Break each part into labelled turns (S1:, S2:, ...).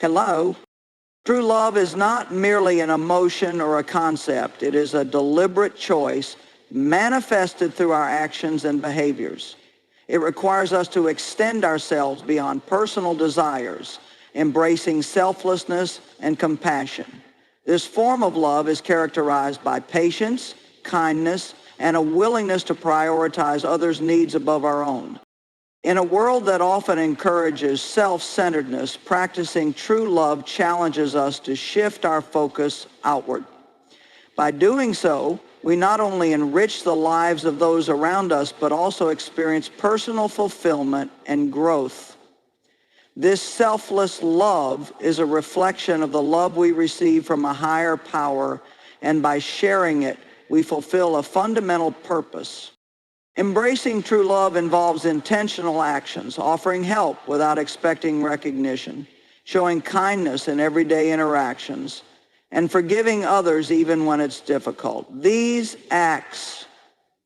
S1: Hello. True love is not merely an emotion or a concept. It is a deliberate choice manifested through our actions and behaviors. It requires us to extend ourselves beyond personal desires, embracing selflessness and compassion. This form of love is characterized by patience, kindness, and a willingness to prioritize others' needs above our own. In a world that often encourages self-centeredness, practicing true love challenges us to shift our focus outward. By doing so, we not only enrich the lives of those around us, but also experience personal fulfillment and growth. This selfless love is a reflection of the love we receive from a higher power, and by sharing it, we fulfill a fundamental purpose. Embracing true love involves intentional actions, offering help without expecting recognition, showing kindness in everyday interactions, and forgiving others even when it's difficult. These acts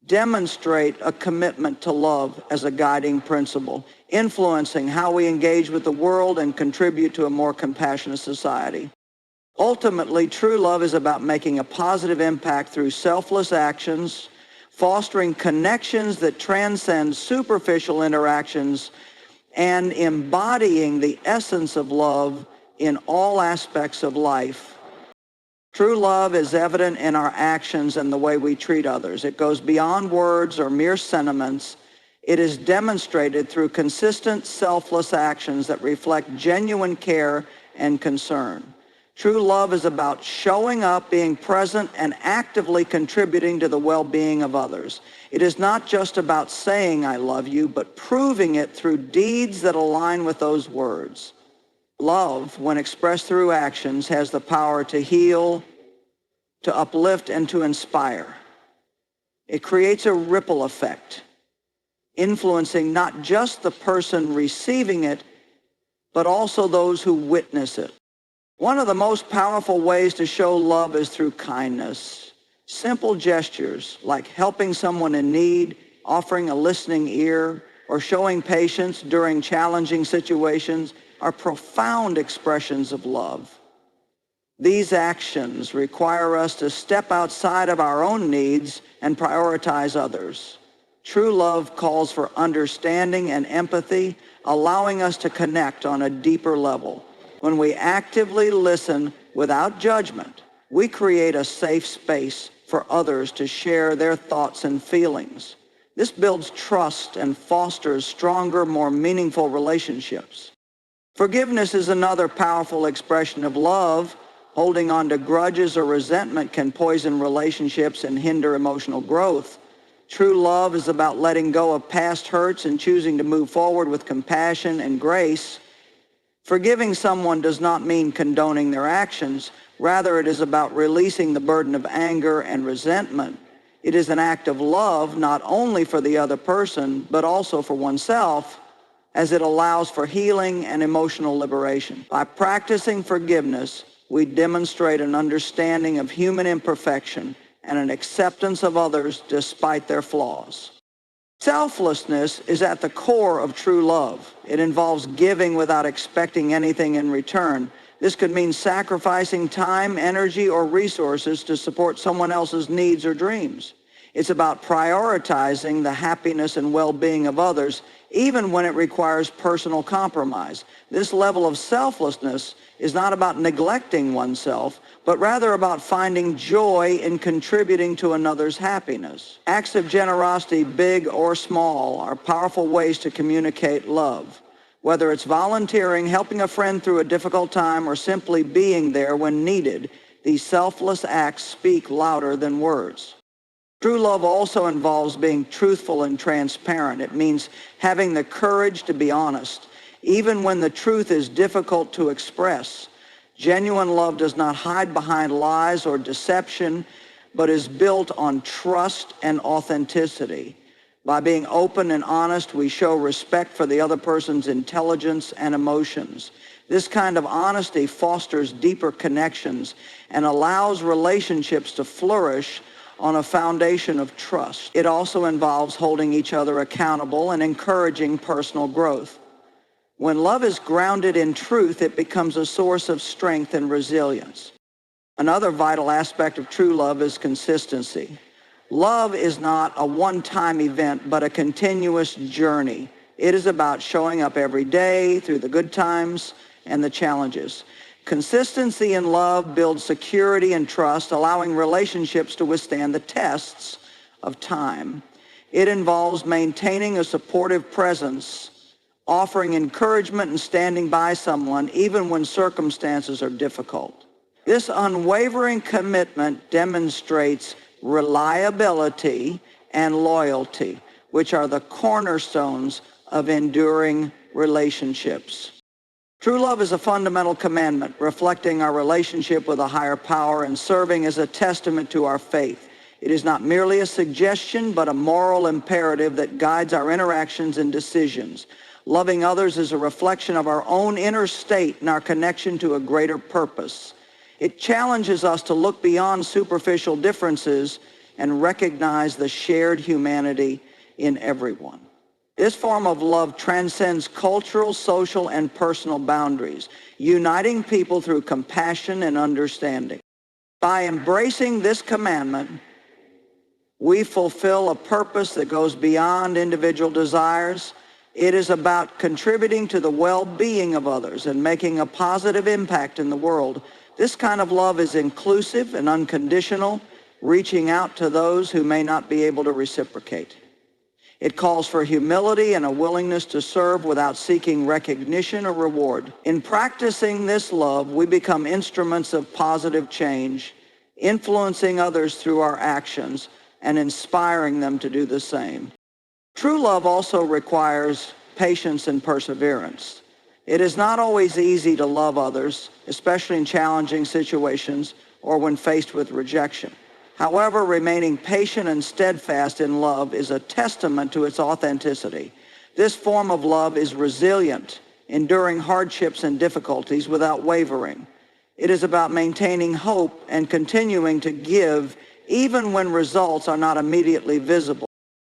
S1: demonstrate a commitment to love as a guiding principle, influencing how we engage with the world and contribute to a more compassionate society. Ultimately, true love is about making a positive impact through selfless actions, fostering connections that transcend superficial interactions, and embodying the essence of love in all aspects of life. True love is evident in our actions and the way we treat others. It goes beyond words or mere sentiments. It is demonstrated through consistent, selfless actions that reflect genuine care and concern. True love is about showing up, being present, and actively contributing to the well-being of others. It is not just about saying I love you, but proving it through deeds that align with those words. Love, when expressed through actions, has the power to heal, to uplift, and to inspire. It creates a ripple effect, influencing not just the person receiving it, but also those who witness it. One of the most powerful ways to show love is through kindness. Simple gestures like helping someone in need, offering a listening ear, or showing patience during challenging situations are profound expressions of love. These actions require us to step outside of our own needs and prioritize others. True love calls for understanding and empathy, allowing us to connect on a deeper level. When we actively listen without judgment, we create a safe space for others to share their thoughts and feelings. This builds trust and fosters stronger, more meaningful relationships. Forgiveness is another powerful expression of love. Holding on to grudges or resentment can poison relationships and hinder emotional growth. True love is about letting go of past hurts and choosing to move forward with compassion and grace. Forgiving someone does not mean condoning their actions. Rather, it is about releasing the burden of anger and resentment. It is an act of love not only for the other person, but also for oneself, as it allows for healing and emotional liberation. By practicing forgiveness, we demonstrate an understanding of human imperfection and an acceptance of others despite their flaws. Selflessness is at the core of true love. It involves giving without expecting anything in return. This could mean sacrificing time, energy, or resources to support someone else's needs or dreams. It's about prioritizing the happiness and well-being of others, even when it requires personal compromise. This level of selflessness is not about neglecting oneself, but rather about finding joy in contributing to another's happiness. Acts of generosity, big or small, are powerful ways to communicate love. Whether it's volunteering, helping a friend through a difficult time, or simply being there when needed, these selfless acts speak louder than words. True love also involves being truthful and transparent. It means having the courage to be honest, even when the truth is difficult to express. Genuine love does not hide behind lies or deception, but is built on trust and authenticity. By being open and honest, we show respect for the other person's intelligence and emotions. This kind of honesty fosters deeper connections and allows relationships to flourish on a foundation of trust. It also involves holding each other accountable and encouraging personal growth. When love is grounded in truth, it becomes a source of strength and resilience. Another vital aspect of true love is consistency. Love is not a one-time event, but a continuous journey. It is about showing up every day through the good times and the challenges. Consistency in love builds security and trust, allowing relationships to withstand the tests of time. It involves maintaining a supportive presence, offering encouragement and standing by someone even when circumstances are difficult. This unwavering commitment demonstrates reliability and loyalty, which are the cornerstones of enduring relationships. True love is a fundamental commandment, reflecting our relationship with a higher power and serving as a testament to our faith. It is not merely a suggestion, but a moral imperative that guides our interactions and decisions. Loving others is a reflection of our own inner state and our connection to a greater purpose. It challenges us to look beyond superficial differences and recognize the shared humanity in everyone. This form of love transcends cultural, social, and personal boundaries, uniting people through compassion and understanding. By embracing this commandment, we fulfill a purpose that goes beyond individual desires. It is about contributing to the well-being of others and making a positive impact in the world. This kind of love is inclusive and unconditional, reaching out to those who may not be able to reciprocate. It calls for humility and a willingness to serve without seeking recognition or reward. In practicing this love, we become instruments of positive change, influencing others through our actions and inspiring them to do the same. True love also requires patience and perseverance. It is not always easy to love others, especially in challenging situations or when faced with rejection. However, remaining patient and steadfast in love is a testament to its authenticity. This form of love is resilient, enduring hardships and difficulties without wavering. It is about maintaining hope and continuing to give even when results are not immediately visible.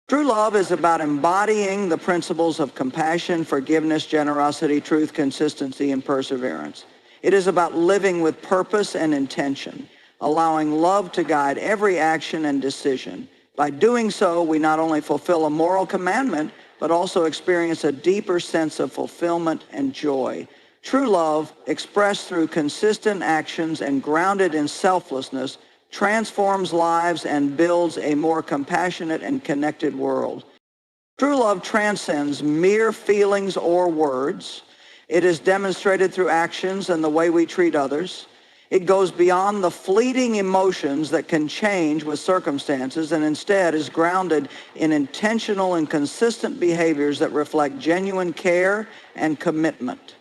S1: True love is about embodying the principles of compassion, forgiveness, generosity, truth, consistency, and perseverance. It is about living with purpose and intention, allowing love to guide every action and decision. By doing so, we not only fulfill a moral commandment, but also experience a deeper sense of fulfillment and joy. True love, expressed through consistent actions and grounded in selflessness, transforms lives and builds a more compassionate and connected world. True love transcends mere feelings or words. It is demonstrated through actions and the way we treat others. It goes beyond the fleeting emotions that can change with circumstances and instead is grounded in intentional and consistent behaviors that reflect genuine care and commitment.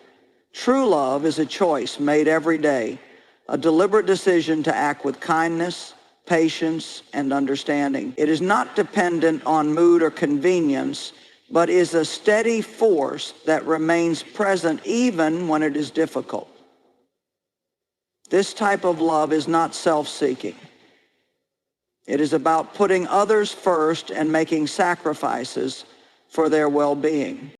S1: True love is a choice made every day, a deliberate decision to act with kindness, patience, and understanding. It is not dependent on mood or convenience, but is a steady force that remains present even when it is difficult. This type of love is not self-seeking. It is about putting others first and making sacrifices for their well-being.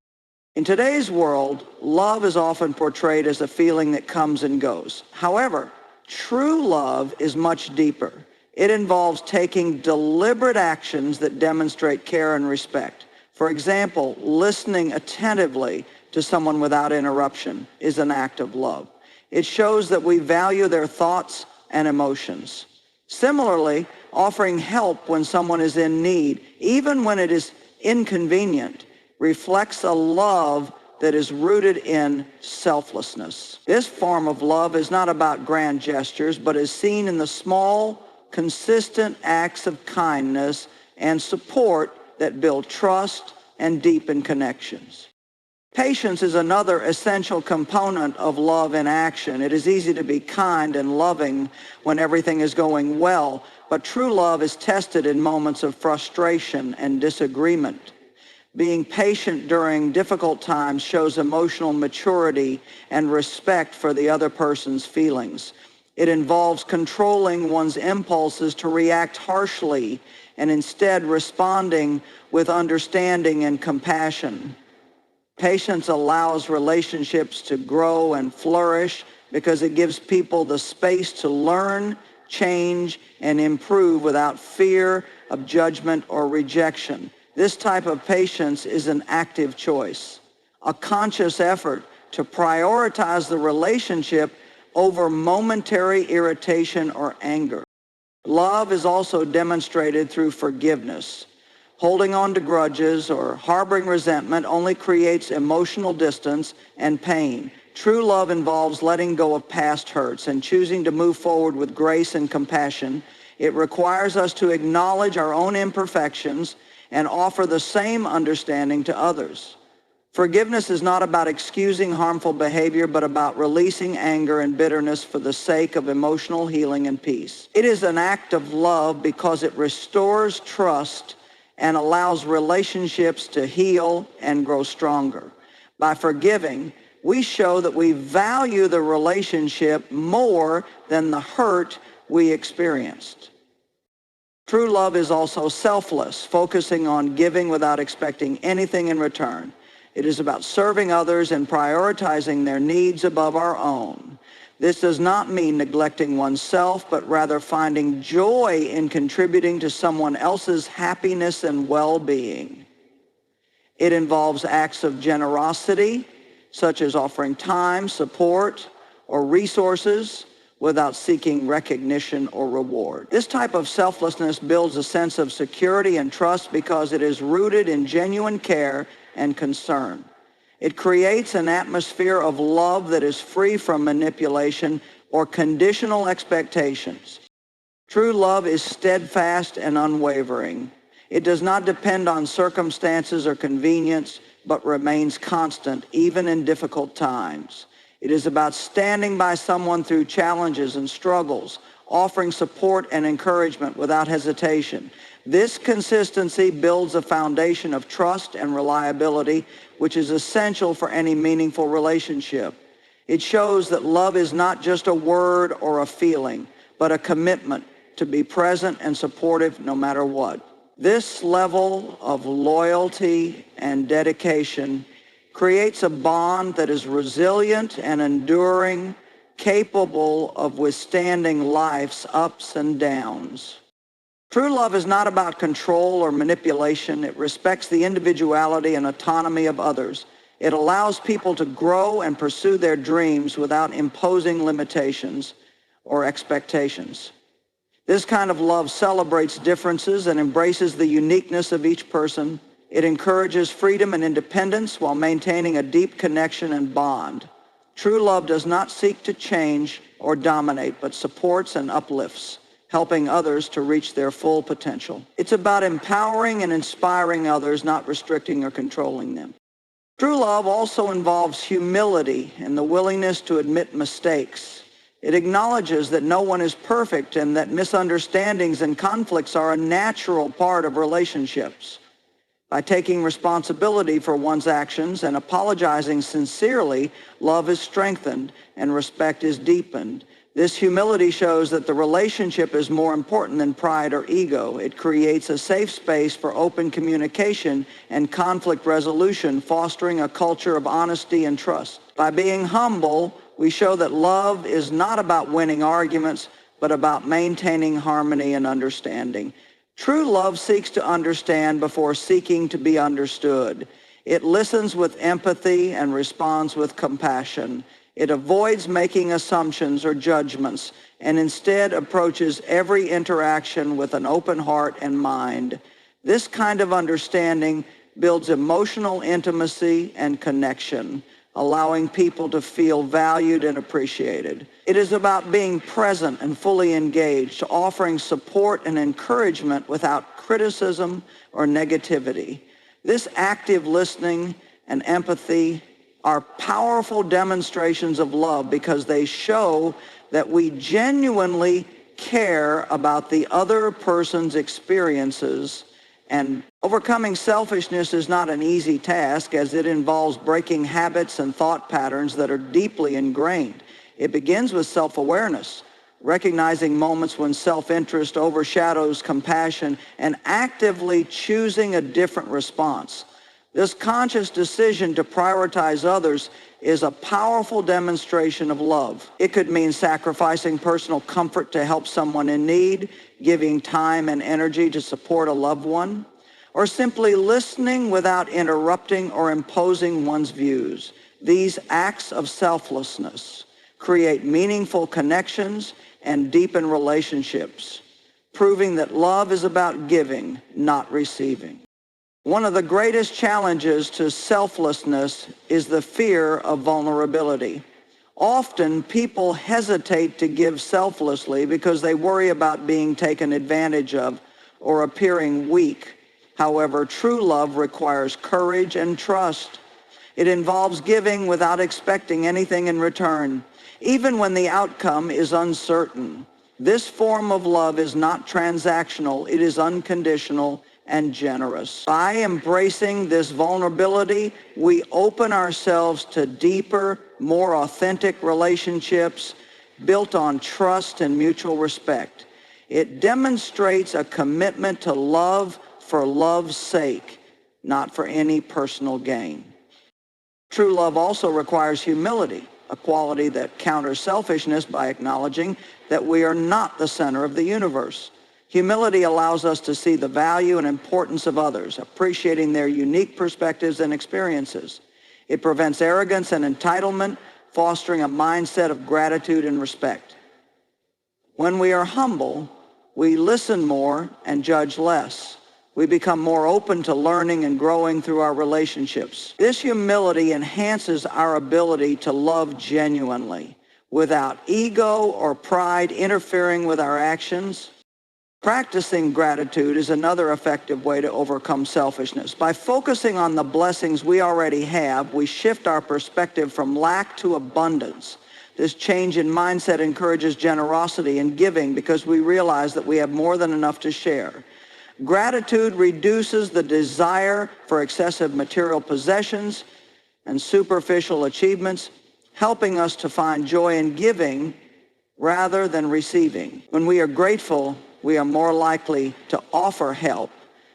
S1: In today's world, love is often portrayed as a feeling that comes and goes. However, true love is much deeper. It involves taking deliberate actions that demonstrate care and respect. For example, listening attentively to someone without interruption is an act of love. It shows that we value their thoughts and emotions. Similarly, offering help when someone is in need, even when it is inconvenient, reflects a love that is rooted in selflessness. This form of love is not about grand gestures, but is seen in the small, consistent acts of kindness and support that build trust and deepen connections. Patience is another essential component of love in action. It is easy to be kind and loving when everything is going well, but true love is tested in moments of frustration and disagreement. Being patient during difficult times shows emotional maturity and respect for the other person's feelings. It involves controlling one's impulses to react harshly and instead responding with understanding and compassion. Patience allows relationships to grow and flourish because it gives people the space to learn, change, and improve without fear of judgment or rejection. This type of patience is an active choice, a conscious effort to prioritize the relationship over momentary irritation or anger. Love is also demonstrated through forgiveness. Holding on to grudges or harboring resentment only creates emotional distance and pain. True love involves letting go of past hurts and choosing to move forward with grace and compassion. It requires us to acknowledge our own imperfections and offer the same understanding to others. Forgiveness is not about excusing harmful behavior, but about releasing anger and bitterness for the sake of emotional healing and peace. It is an act of love because it restores trust and allows relationships to heal and grow stronger. By forgiving, we show that we value the relationship more than the hurt we experienced. True love is also selfless, focusing on giving without expecting anything in return. It is about serving others and prioritizing their needs above our own. This does not mean neglecting oneself, but rather finding joy in contributing to someone else's happiness and well-being. It involves acts of generosity, such as offering time, support, or resources without seeking recognition or reward. This type of selflessness builds a sense of security and trust because it is rooted in genuine care and concern. It creates an atmosphere of love that is free from manipulation or conditional expectations. True love is steadfast and unwavering. It does not depend on circumstances or convenience, but remains constant even in difficult times. It is about standing by someone through challenges and struggles, offering support and encouragement without hesitation. This consistency builds a foundation of trust and reliability, which is essential for any meaningful relationship. It shows that love is not just a word or a feeling, but a commitment to be present and supportive no matter what. This level of loyalty and dedication creates a bond that is resilient and enduring, capable of withstanding life's ups and downs. True love is not about control or manipulation. It respects the individuality and autonomy of others. It allows people to grow and pursue their dreams without imposing limitations or expectations. This kind of love celebrates differences and embraces the uniqueness of each person. It encourages freedom and independence while maintaining a deep connection and bond. True love does not seek to change or dominate, but supports and uplifts, helping others to reach their full potential. It's about empowering and inspiring others, not restricting or controlling them. True love also involves humility and the willingness to admit mistakes. It acknowledges that no one is perfect and that misunderstandings and conflicts are a natural part of relationships. By taking responsibility for one's actions and apologizing sincerely, love is strengthened and respect is deepened. This humility shows that the relationship is more important than pride or ego. It creates a safe space for open communication and conflict resolution, fostering a culture of honesty and trust. By being humble, we show that love is not about winning arguments, but about maintaining harmony and understanding. True love seeks to understand before seeking to be understood. It listens with empathy and responds with compassion. It avoids making assumptions or judgments and instead approaches every interaction with an open heart and mind. This kind of understanding builds emotional intimacy and connection, allowing people to feel valued and appreciated. It is about being present and fully engaged, offering support and encouragement without criticism or negativity. This active listening and empathy are powerful demonstrations of love because they show that we genuinely care about the other person's experiences. And overcoming selfishness is not an easy task, as it involves breaking habits and thought patterns that are deeply ingrained. It begins with self-awareness, recognizing moments when self-interest overshadows compassion and actively choosing a different response. This conscious decision to prioritize others is a powerful demonstration of love. It could mean sacrificing personal comfort to help someone in need, giving time and energy to support a loved one, or simply listening without interrupting or imposing one's views. These acts of selflessness create meaningful connections and deepen relationships, proving that love is about giving, not receiving. One of the greatest challenges to selflessness is the fear of vulnerability. Often people hesitate to give selflessly because they worry about being taken advantage of or appearing weak. However, true love requires courage and trust. It involves giving without expecting anything in return, even when the outcome is uncertain. This form of love is not transactional, it is unconditional and generous. By embracing this vulnerability, we open ourselves to deeper, more authentic relationships built on trust and mutual respect. It demonstrates a commitment to love for love's sake, not for any personal gain. True love also requires humility, a quality that counters selfishness by acknowledging that we are not the center of the universe. Humility allows us to see the value and importance of others, appreciating their unique perspectives and experiences. It prevents arrogance and entitlement, fostering a mindset of gratitude and respect. When we are humble, we listen more and judge less. We become more open to learning and growing through our relationships. This humility enhances our ability to love genuinely, without ego or pride interfering with our actions. Practicing gratitude is another effective way to overcome selfishness. By focusing on the blessings we already have, we shift our perspective from lack to abundance. This change in mindset encourages generosity and giving because we realize that we have more than enough to share. Gratitude reduces the desire for excessive material possessions and superficial achievements, helping us to find joy in giving rather than receiving. When we are grateful, we are more likely to offer help,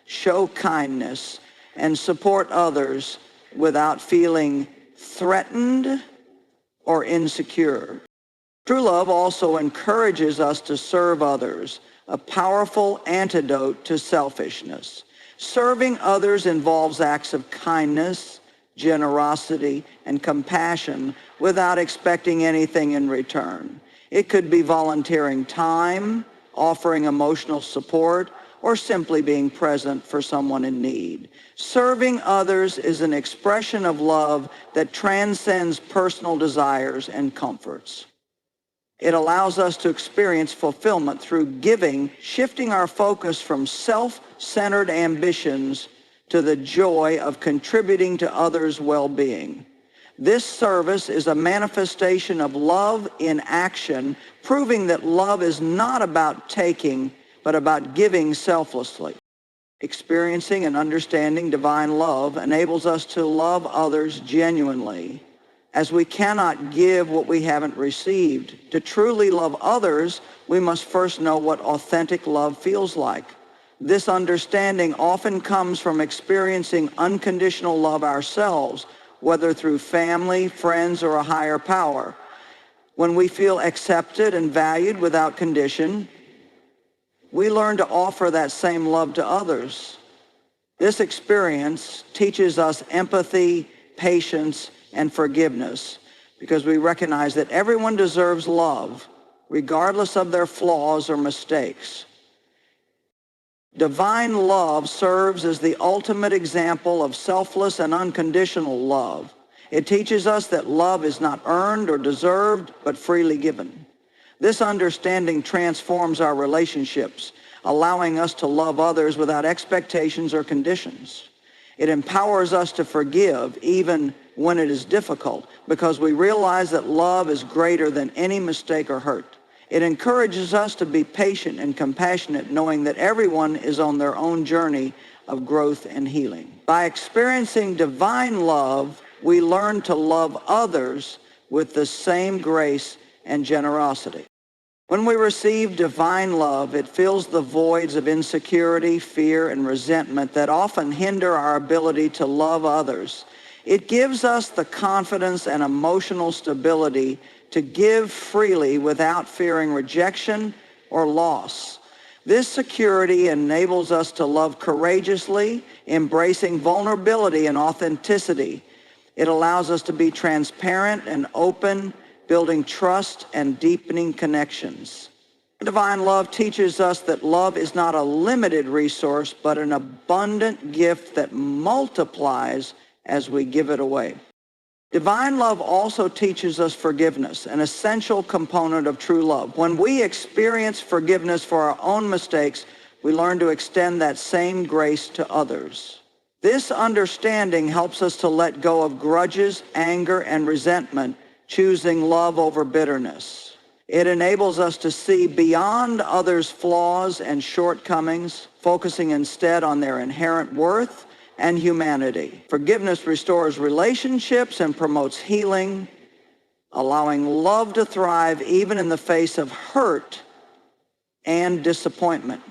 S1: show kindness, and support others without feeling threatened or insecure. True love also encourages us to serve others, a powerful antidote to selfishness. Serving others involves acts of kindness, generosity, and compassion without expecting anything in return. It could be volunteering time, offering emotional support, or simply being present for someone in need. Serving others is an expression of love that transcends personal desires and comforts. It allows us to experience fulfillment through giving, shifting our focus from self-centered ambitions to the joy of contributing to others' well-being. This service is a manifestation of love in action, proving that love is not about taking, but about giving selflessly. Experiencing and understanding divine love enables us to love others genuinely, as we cannot give what we haven't received. To truly love others, we must first know what authentic love feels like. This understanding often comes from experiencing unconditional love ourselves, whether through family, friends, or a higher power. When we feel accepted and valued without condition, we learn to offer that same love to others. This experience teaches us empathy, patience, and forgiveness, because we recognize that everyone deserves love, regardless of their flaws or mistakes. Divine love serves as the ultimate example of selfless and unconditional love. It teaches us that love is not earned or deserved, but freely given. This understanding transforms our relationships, allowing us to love others without expectations or conditions. It empowers us to forgive even when it is difficult, because we realize that love is greater than any mistake or hurt. It encourages us to be patient and compassionate, knowing that everyone is on their own journey of growth and healing. By experiencing divine love, we learn to love others with the same grace and generosity. When we receive divine love, it fills the voids of insecurity, fear, and resentment that often hinder our ability to love others. It gives us the confidence and emotional stability to give freely without fearing rejection or loss. This security enables us to love courageously, embracing vulnerability and authenticity. It allows us to be transparent and open, building trust and deepening connections. Divine love teaches us that love is not a limited resource, but an abundant gift that multiplies as we give it away. Divine love also teaches us forgiveness, an essential component of true love. When we experience forgiveness for our own mistakes, we learn to extend that same grace to others. This understanding helps us to let go of grudges, anger, and resentment, choosing love over bitterness. It enables us to see beyond others' flaws and shortcomings, focusing instead on their inherent worth and humanity. Forgiveness restores relationships and promotes healing, allowing love to thrive even in the face of hurt and disappointment.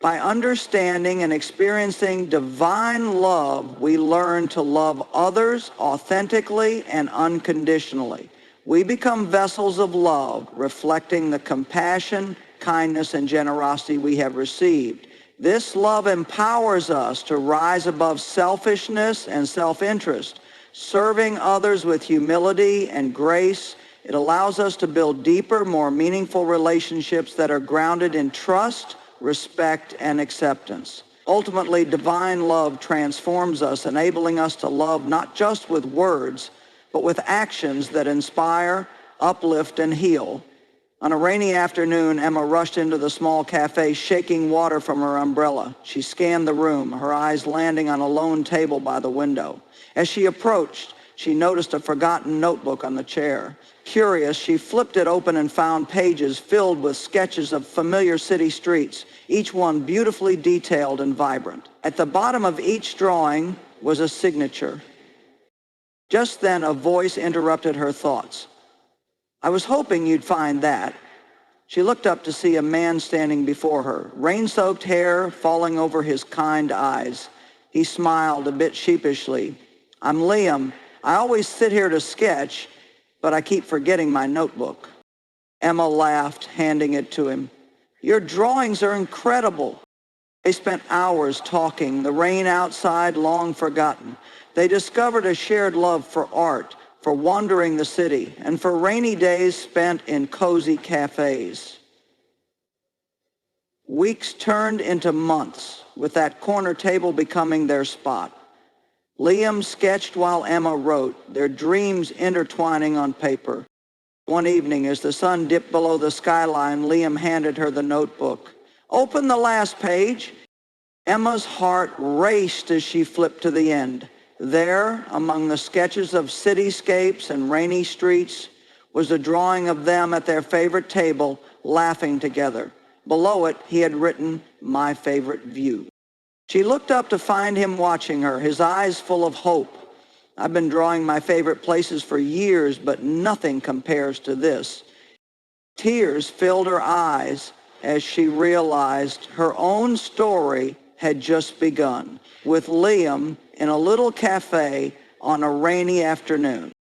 S1: By understanding and experiencing divine love, we learn to love others authentically and unconditionally. We become vessels of love, reflecting the compassion, kindness, and generosity we have received. This love empowers us to rise above selfishness and self-interest, serving others with humility and grace. It allows us to build deeper, more meaningful relationships that are grounded in trust, respect, and acceptance. Ultimately, divine love transforms us, enabling us to love not just with words, but with actions that inspire, uplift, and heal. On a rainy afternoon, Emma rushed into the small cafe, shaking water from her umbrella. She scanned the room, her eyes landing on a lone table by the window. As she approached, she noticed a forgotten notebook on the chair. Curious, she flipped it open and found pages filled with sketches of familiar city streets, each one beautifully detailed and vibrant. At the bottom of each drawing was a signature. Just then, a voice interrupted her thoughts. "I was hoping you'd find that." She looked up to see a man standing before her, rain-soaked hair falling over his kind eyes. He smiled a bit sheepishly. "I'm Liam. I always sit here to sketch, but I keep forgetting my notebook." Emma laughed, handing it to him. "Your drawings are incredible." They spent hours talking, the rain outside long forgotten. They discovered a shared love for art, for wandering the city, and for rainy days spent in cozy cafes. Weeks turned into months, with that corner table becoming their spot. Liam sketched while Emma wrote, their dreams intertwining on paper. One evening, as the sun dipped below the skyline, Liam handed her the notebook. "Open the last page." Emma's heart raced as she flipped to the end. There, among the sketches of cityscapes and rainy streets, was a drawing of them at their favorite table, laughing together. Below it, he had written, "My favorite view." She looked up to find him watching her, his eyes full of hope. "I've been drawing my favorite places for years, but nothing compares to this." Tears filled her eyes as she realized her own story had just begun, with Liam in a little cafe on a rainy afternoon.